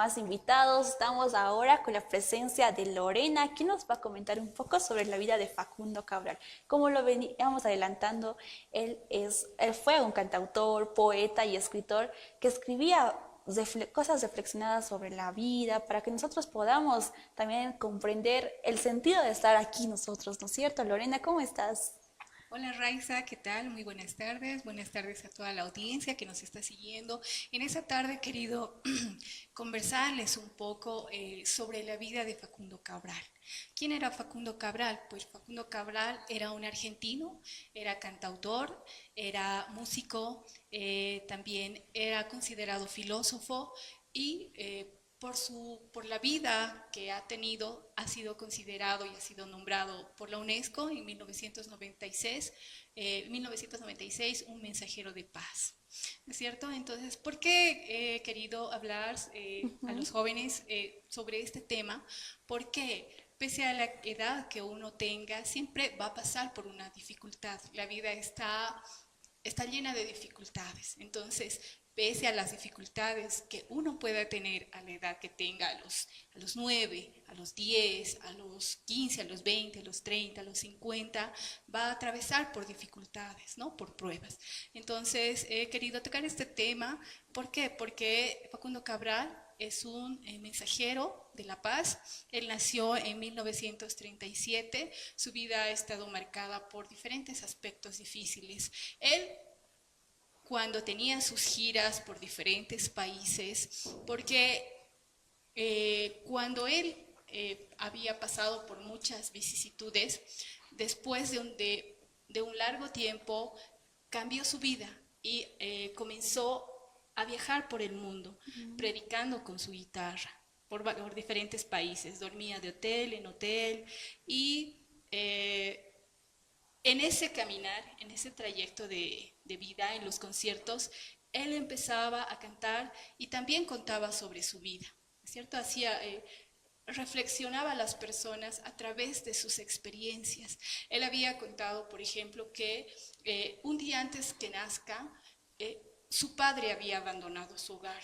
más invitados. Estamos ahora con la presencia de Lorena, quien nos va a comentar un poco sobre la vida de Facundo Cabral. Como lo veníamos adelantando, él fue un cantautor, poeta y escritor que escribía cosas reflexionadas sobre la vida para que nosotros podamos también comprender el sentido de estar aquí nosotros, ¿no es cierto? Lorena, ¿cómo estás? Hola Raiza, ¿qué tal? Muy buenas tardes. Buenas tardes a toda la audiencia que nos está siguiendo. En esta tarde he querido conversarles un poco sobre la vida de Facundo Cabral. ¿Quién era Facundo Cabral? Pues Facundo Cabral era un argentino, era cantautor, era músico, también era considerado filósofo y por la vida que ha tenido, ha sido considerado y ha sido nombrado por la UNESCO en 1996 un mensajero de paz. ¿No es cierto? Entonces, ¿por qué he querido hablar a los Ujú. jóvenes sobre este tema? Porque pese a la edad que uno tenga, siempre va a pasar por una dificultad. La vida está llena de dificultades. Entonces, pese a las dificultades que uno pueda tener a la edad que tenga, a los 9, a los 10, a los 15, a los 20, a los 30, a los 50, va a atravesar por dificultades, ¿no? Por pruebas. Entonces, he querido tocar este tema. ¿Por qué? Porque Facundo Cabral es un mensajero de la paz. Él nació en 1937. Su vida ha estado marcada por diferentes aspectos difíciles. Él cuando tenía sus giras por diferentes países, porque cuando él había pasado por muchas vicisitudes, después de un largo tiempo cambió su vida y comenzó a viajar por el mundo, predicando con su guitarra por diferentes países. Dormía de hotel en hotel y en ese caminar, en ese trayecto de vida, en los conciertos, él empezaba a cantar y también contaba sobre su vida, ¿cierto? Reflexionaba a las personas a través de sus experiencias. Él había contado, por ejemplo, que un día antes que nazca, su padre había abandonado su hogar,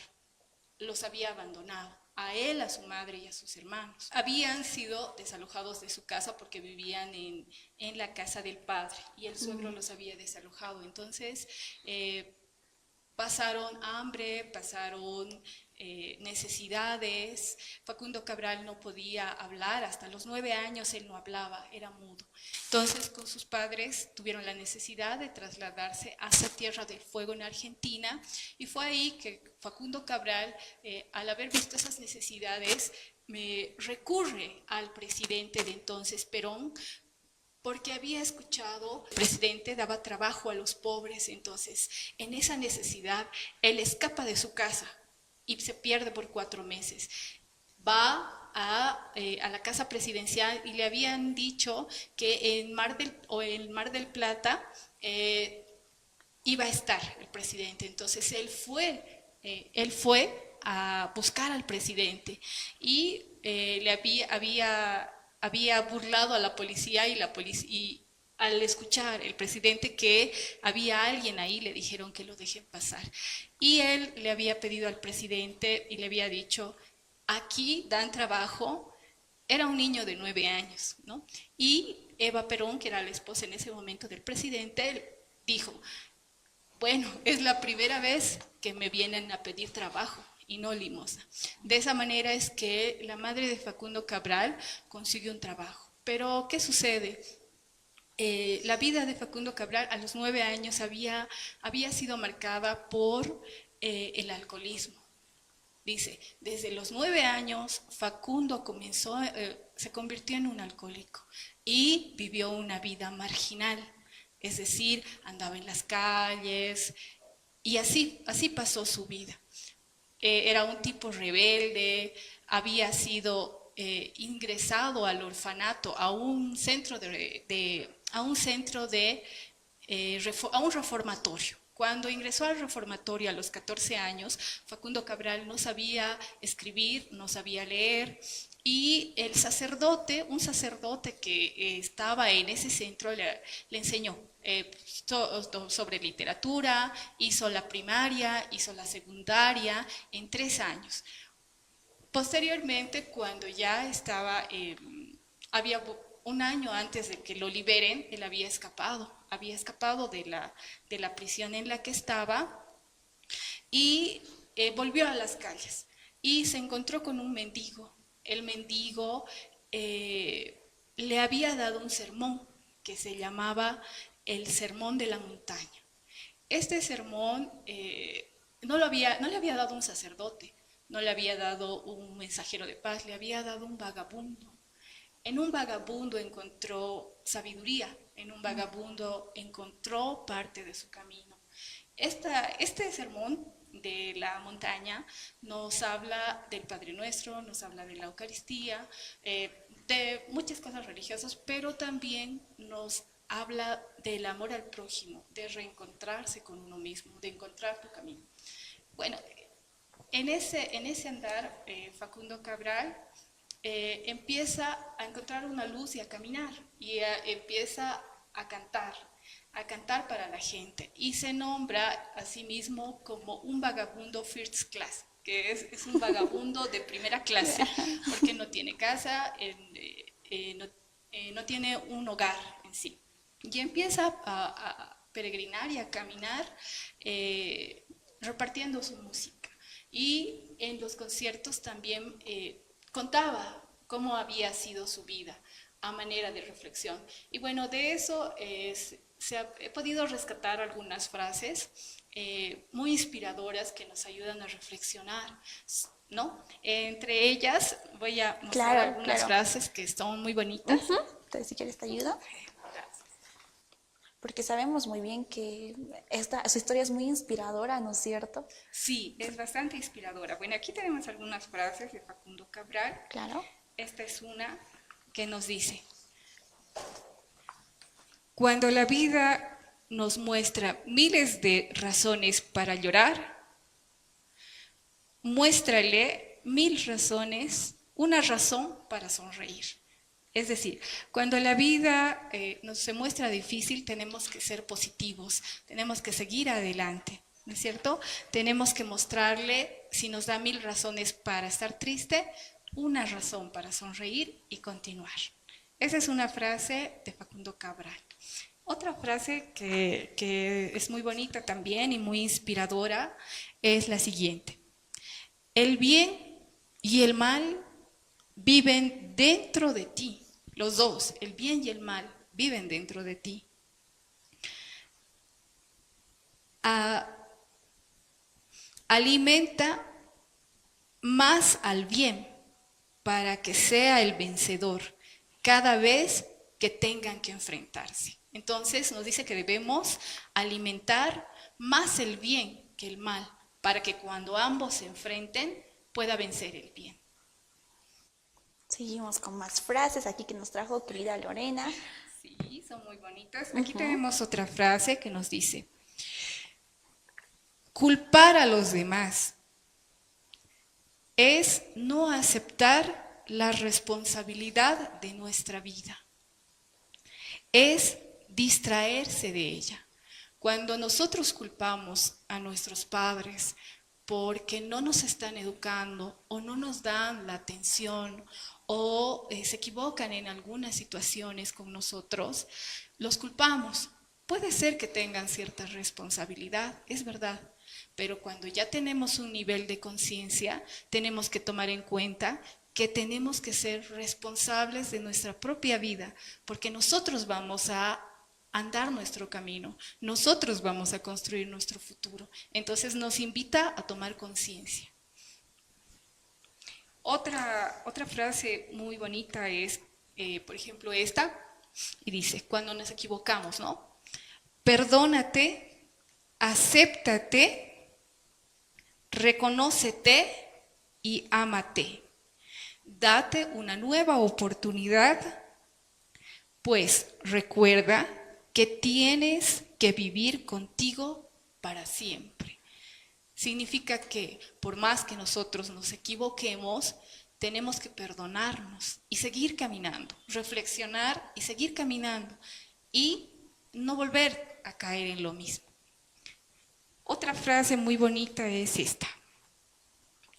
los había abandonado, a él, a su madre y a sus hermanos. Habían sido desalojados de su casa porque vivían en la casa del padre y el suegro los había desalojado. Entonces, pasaron hambre, pasaron necesidades. Facundo Cabral no podía hablar, hasta los 9 años él no hablaba, era mudo. Entonces con sus padres tuvieron la necesidad de trasladarse hacia Tierra del Fuego en Argentina y fue ahí que Facundo Cabral, al haber visto esas necesidades, me recurre al presidente de entonces, Perón, porque había escuchado que el presidente daba trabajo a los pobres. Entonces en esa necesidad él escapa de su casa y se pierde por 4 meses. Va a la casa presidencial y le habían dicho que en Mar del Plata iba a estar el presidente. Entonces él fue a buscar al presidente y le había burlado a la policía y al escuchar el presidente que había alguien ahí, le dijeron que lo dejen pasar. Y él le había pedido al presidente y le había dicho, aquí dan trabajo. Era un niño de 9 años, ¿no? Y Eva Perón, que era la esposa en ese momento del presidente, dijo, bueno, es la primera vez que me vienen a pedir trabajo y no limosna. De esa manera es que la madre de Facundo Cabral consiguió un trabajo. Pero, ¿qué sucede? La vida de Facundo Cabral a los 9 años había sido marcada por el alcoholismo. Dice, desde los 9 años Facundo se convirtió en un alcohólico y vivió una vida marginal, es decir, andaba en las calles y así pasó su vida. Era un tipo rebelde, había sido ingresado al orfanato, a un reformatorio. Cuando ingresó al reformatorio a los 14 años, Facundo Cabral no sabía escribir, no sabía leer, y un sacerdote que estaba en ese centro, le enseñó sobre literatura, hizo la primaria, hizo la secundaria en 3 años. Posteriormente, cuando ya estaba, había un año antes de que lo liberen, él había escapado de la prisión en la que estaba y volvió a las calles y se encontró con un mendigo. El mendigo le había dado un sermón que se llamaba el Sermón de la Montaña. Este sermón no le había dado un sacerdote, no le había dado un mensajero de paz, le había dado un vagabundo. En un vagabundo encontró sabiduría, en un vagabundo encontró parte de su camino. Este sermón de la montaña nos habla del Padre Nuestro, nos habla de la Eucaristía, de muchas cosas religiosas, pero también nos habla del amor al prójimo, de reencontrarse con uno mismo, de encontrar tu camino. Bueno, en ese andar, Facundo Cabral empieza a encontrar una luz y a caminar, y empieza a cantar para la gente, y se nombra a sí mismo como un vagabundo first class, que es un vagabundo de primera clase, porque no tiene casa, no tiene un hogar en sí. Y empieza a peregrinar y a caminar repartiendo su música. Y en los conciertos también contaba cómo había sido su vida a manera de reflexión. Y bueno, de eso he podido rescatar algunas frases muy inspiradoras que nos ayudan a reflexionar, ¿no? Entre ellas voy a mostrar algunas frases que son muy bonitas. Entonces, si quieres te ayudo. Porque sabemos muy bien que su historia es muy inspiradora, ¿no es cierto? Sí, es bastante inspiradora. Bueno, aquí tenemos algunas frases de Facundo Cabral. Claro. Esta es una que nos dice: cuando la vida nos muestra miles de razones para llorar, muéstrale 1000 razones, una razón para sonreír. Es decir, cuando la vida nos se muestra difícil, tenemos que ser positivos, tenemos que seguir adelante, ¿no es cierto? Tenemos que mostrarle, si nos da 1000 razones para estar triste, una razón para sonreír y continuar. Esa es una frase de Facundo Cabral. Otra frase que es muy bonita también y muy inspiradora es la siguiente: el bien y el mal viven dentro de ti. Los dos, el bien y el mal, viven dentro de ti. Alimenta más al bien para que sea el vencedor cada vez que tengan que enfrentarse. Entonces nos dice que debemos alimentar más el bien que el mal para que cuando ambos se enfrenten pueda vencer el bien. Seguimos con más frases aquí que nos trajo querida Lorena. Sí, son muy bonitas. Aquí tenemos otra frase que nos dice: culpar a los demás es no aceptar la responsabilidad de nuestra vida. Es distraerse de ella. Cuando nosotros culpamos a nuestros padres porque no nos están educando o no nos dan la atención o se equivocan en algunas situaciones con nosotros, los culpamos. Puede ser que tengan cierta responsabilidad, es verdad, pero cuando ya tenemos un nivel de conciencia, tenemos que tomar en cuenta que tenemos que ser responsables de nuestra propia vida, porque nosotros vamos a andar nuestro camino, nosotros vamos a construir nuestro futuro. Entonces nos invita a tomar conciencia. Otra frase muy bonita es, por ejemplo, esta, y dice, cuando nos equivocamos, ¿no? Perdónate, acéptate, reconócete y ámate. Date una nueva oportunidad, pues recuerda que tienes que vivir contigo para siempre. Significa que por más que nosotros nos equivoquemos, tenemos que perdonarnos y seguir caminando, reflexionar y seguir caminando y no volver a caer en lo mismo. Otra frase muy bonita es esta.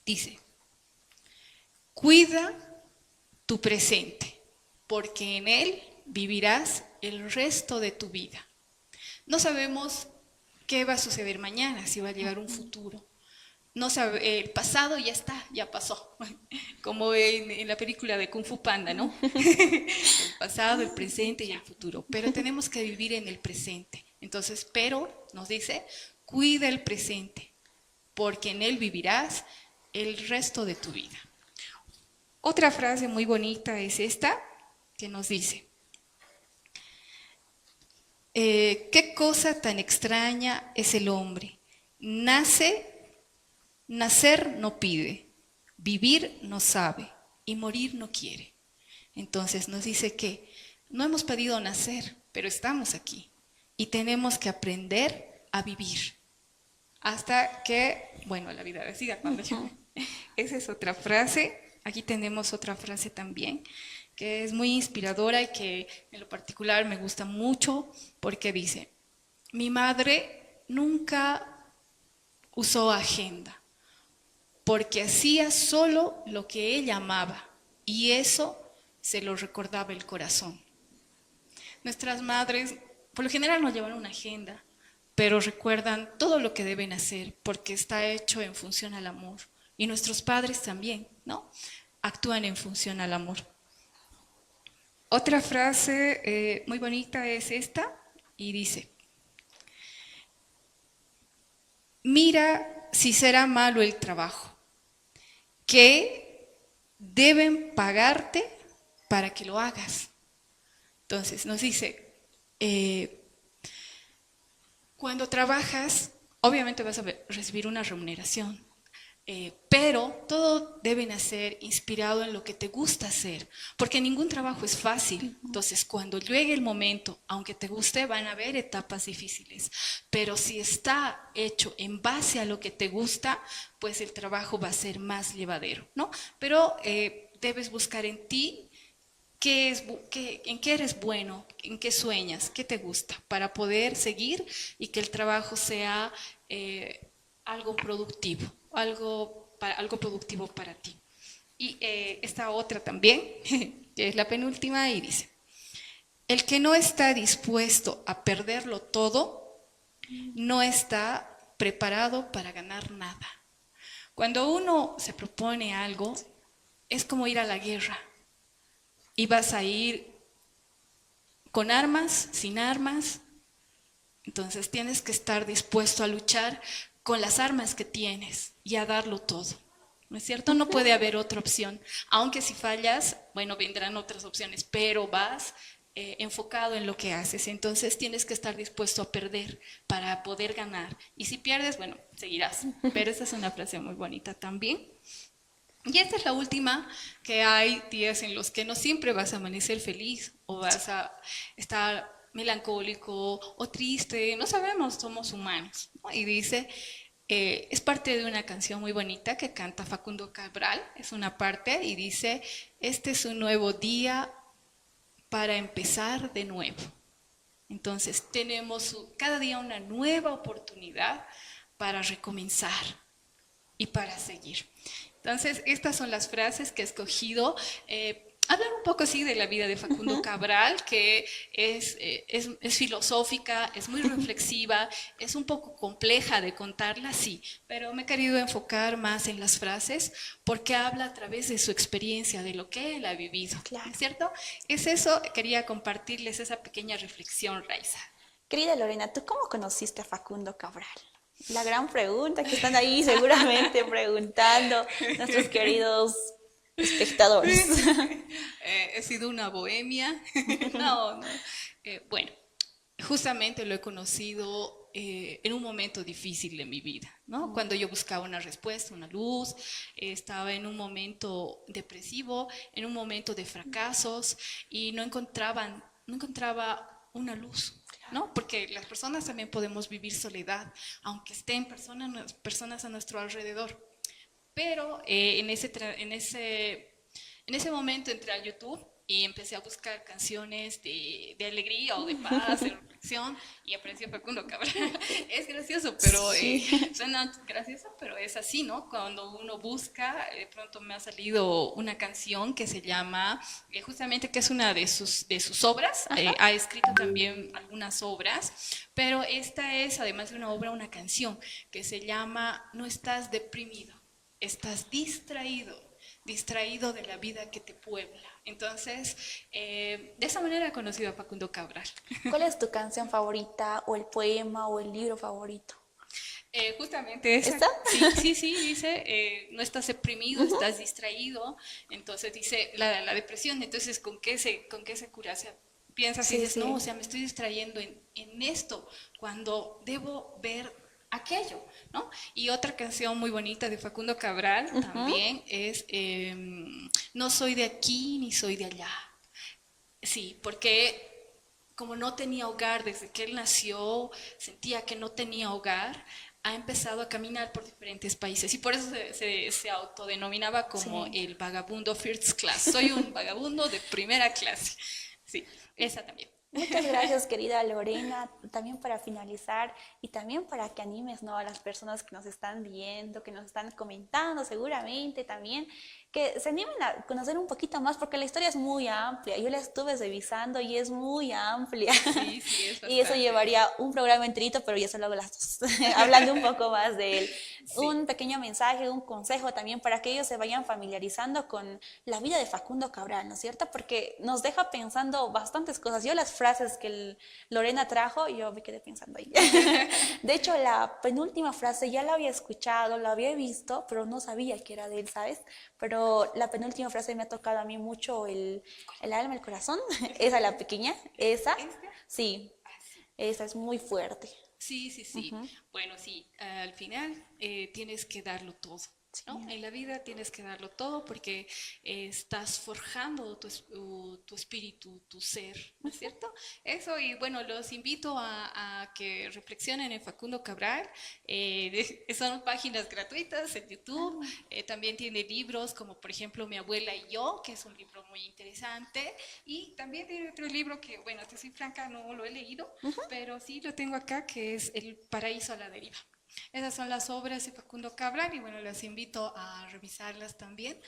Dice, cuida tu presente, porque en él vivirás el resto de tu vida. No sabemos qué va a suceder mañana, si va a llegar un futuro. No sabe, el pasado ya está, ya pasó, como en la película de Kung Fu Panda, ¿no? El pasado, el presente y el futuro, pero tenemos que vivir en el presente. Entonces, pero nos dice, cuida el presente, porque en él vivirás el resto de tu vida. Otra frase muy bonita es esta, que nos dice, ¿qué cosa tan extraña es el hombre? Nacer no pide, vivir no sabe y morir no quiere. Entonces nos dice que no hemos podido nacer, pero estamos aquí y tenemos que aprender a vivir hasta que, bueno, la vida decida cuando llegue. Esa es otra frase. Aquí tenemos otra frase también que es muy inspiradora y que en lo particular me gusta mucho porque dice, mi madre nunca usó agenda porque hacía solo lo que ella amaba y eso se lo recordaba el corazón. Nuestras madres por lo general no llevan una agenda, pero recuerdan todo lo que deben hacer porque está hecho en función al amor. Y nuestros padres también, ¿no? Actúan en función al amor. Otra frase muy bonita es esta y dice, mira si será malo el trabajo, que deben pagarte para que lo hagas. Entonces nos dice, cuando trabajas, obviamente vas a recibir una remuneración, pero todo debe nacer inspirado en lo que te gusta hacer, porque ningún trabajo es fácil. Entonces, cuando llegue el momento, aunque te guste, van a haber etapas difíciles, pero si está hecho en base a lo que te gusta, pues el trabajo va a ser más llevadero, ¿no? Pero debes buscar en ti en qué eres bueno, en qué sueñas, qué te gusta, para poder seguir y que el trabajo sea algo productivo, algo productivo para ti. Y esta otra también, que es la penúltima, y dice, el que no está dispuesto a perderlo todo, no está preparado para ganar nada. Cuando uno se propone algo, es como ir a la guerra. Y vas a ir con armas, sin armas. Entonces tienes que estar dispuesto a luchar con las armas que tienes y a darlo todo. ¿No es cierto? No puede haber otra opción. Aunque si fallas, bueno, vendrán otras opciones, pero vas enfocado en lo que haces. Entonces tienes que estar dispuesto a perder para poder ganar. Y si pierdes, bueno, seguirás. Pero esa es una frase muy bonita también. Y esta es la última, que hay días en los que no siempre vas a amanecer feliz o vas a estar melancólico o triste, no sabemos, somos humanos, ¿no? Y dice, es parte de una canción muy bonita que canta Facundo Cabral, es una parte y dice, este es un nuevo día para empezar de nuevo. Entonces tenemos cada día una nueva oportunidad para recomenzar y para seguir. Entonces, estas son las frases que he escogido. Hablar un poco así de la vida de Facundo Cabral, que es filosófica, es muy reflexiva, es un poco compleja de contarla, sí, pero me he querido enfocar más en las frases porque habla a través de su experiencia, de lo que él ha vivido, claro. ¿Cierto? Es eso, quería compartirles esa pequeña reflexión, Raiza. Querida Lorena, ¿tú cómo conociste a Facundo Cabral? La gran pregunta que están ahí seguramente preguntando nuestros queridos espectadores. He sido una bohemia. No. Bueno, justamente lo he conocido en un momento difícil de mi vida, ¿no? Cuando yo buscaba una respuesta, una luz, estaba en un momento depresivo, en un momento de fracasos y no encontraba una luz. ¿No? Porque las personas también podemos vivir soledad, aunque estén personas a nuestro alrededor. Pero en ese momento entré a YouTube y empecé a buscar canciones de alegría o de paz, de reflexión, y apareció Facundo Cabral. Es gracioso, pero Sí. suena gracioso, pero es así, ¿no? Cuando uno busca, de pronto me ha salido una canción que se llama, justamente que es una de sus obras, Ajá. ha escrito también algunas obras, pero esta es, además de una obra, una canción que se llama No estás deprimido, estás distraído de la vida que te puebla. Entonces, de esa manera he conocido a Facundo Cabral. ¿Cuál es tu canción favorita o el poema o el libro favorito? Justamente esa, ¿Esta? sí, dice, no estás deprimido, estás distraído, entonces dice la depresión, entonces con qué se cura? O sea, piensas y Sí, dices, no, o sí. sea, me estoy distrayendo en esto, cuando debo ver aquello, ¿no? Y otra canción muy bonita de Facundo Cabral Ujú. también es No soy de aquí ni soy de allá. Sí, porque como no tenía hogar desde que él nació, sentía que no tenía hogar, ha empezado a caminar por diferentes países y por eso se autodenominaba como Sí. el vagabundo first class. Soy un vagabundo de primera clase. Sí, esa también. Muchas gracias, querida Lorena, también para finalizar y también para que animes, ¿no? A las personas que nos están viendo, que nos están comentando seguramente también, que se animen a conocer un poquito más porque la historia es muy amplia. Yo la estuve revisando y es muy amplia. Sí, sí, es Y eso bastante. llevaría un programa enterito, pero yo solo hago las dos, hablando un poco más de él. Sí. Un pequeño mensaje, un consejo también para que ellos se vayan familiarizando con la vida de Facundo Cabral, ¿no es cierto? Porque nos deja pensando bastantes cosas. Yo las frases que Lorena trajo, yo me quedé pensando ahí. De hecho, la penúltima frase ya la había escuchado, la había visto, pero no sabía que era de él, ¿sabes? Pero la penúltima frase me ha tocado a mí mucho el alma, el corazón. Esa, la pequeña, esa, ¿Este? sí, Ah, sí. esa es muy fuerte. Sí, sí, sí. Ujú. Bueno, sí, al final tienes que darlo todo, ¿no? Sí. En la vida tienes que darlo todo porque estás forjando tu espíritu, tu ser, ¿no es cierto? Eso, y bueno, los invito a que reflexionen en Facundo Cabral. Son páginas gratuitas en YouTube. Ah, También tiene libros como, por ejemplo, Mi abuela y yo, que es un libro muy interesante. Y también tiene otro libro que, bueno, te soy franca, no lo he leído, pero sí lo tengo acá, que es El paraíso a la deriva. Esas son las obras de Facundo Cabral y bueno, les invito a revisarlas también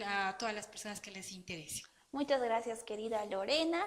a todas las personas que les interese. muchas gracias, querida Lorena.